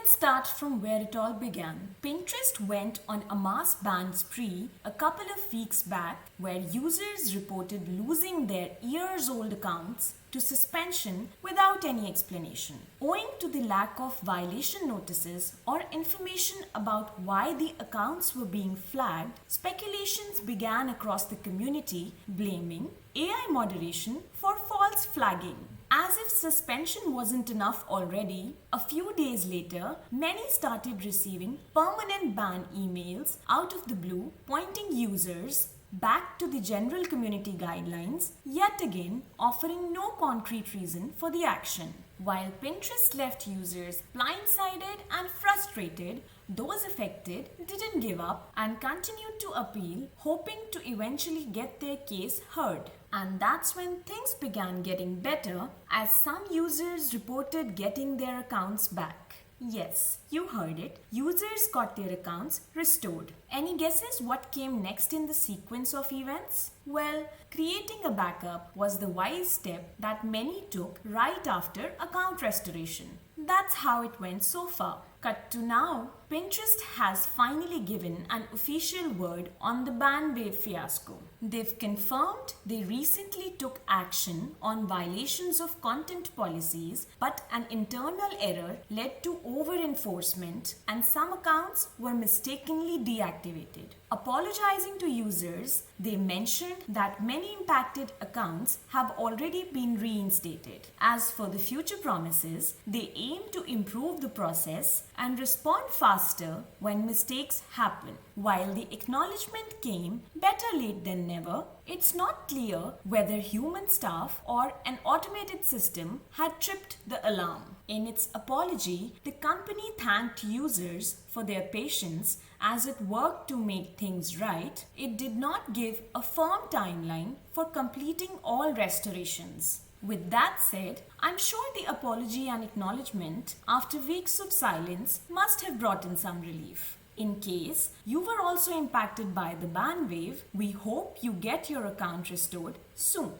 Let's start from where it all began. Pinterest went on a mass ban spree a couple of weeks back where users reported losing their years-old accounts to suspension without any explanation. Owing to the lack of violation notices or information about why the accounts were being flagged, speculations began across the community blaming AI moderation for false flagging. As if suspension wasn't enough already, a few days later, many started receiving permanent ban emails out of the blue pointing users back to the general community guidelines, yet again offering no concrete reason for the action. While Pinterest left users blindsided and frustrated, those affected didn't give up and continued to appeal, hoping to eventually get their case heard. And that's when things began getting better, as some users reported getting their accounts back. Yes, you heard it. Users got their accounts restored. Any guesses what came next in the sequence of events? Well, creating a backup was the wise step that many took right after account restoration. That's how it went so far. Cut to now, Pinterest has finally given an official word on the ban wave fiasco. They've confirmed they recently took action on violations of content policies, but an internal error led to over-enforcement and some accounts were mistakenly deactivated. Apologizing to users, they mentioned that many impacted accounts have already been reinstated. As for the future promises, they aim to improve the process and respond faster when mistakes happen. While the acknowledgement came better late than never, it's not clear whether human staff or an automated system had tripped the alarm. In its apology, the company thanked users for their patience as it worked to make things right. It did not give a firm timeline for completing all restorations. With that said, I'm sure the apology and acknowledgement after weeks of silence must have brought in some relief. In case you were also impacted by the ban wave, we hope you get your account restored soon.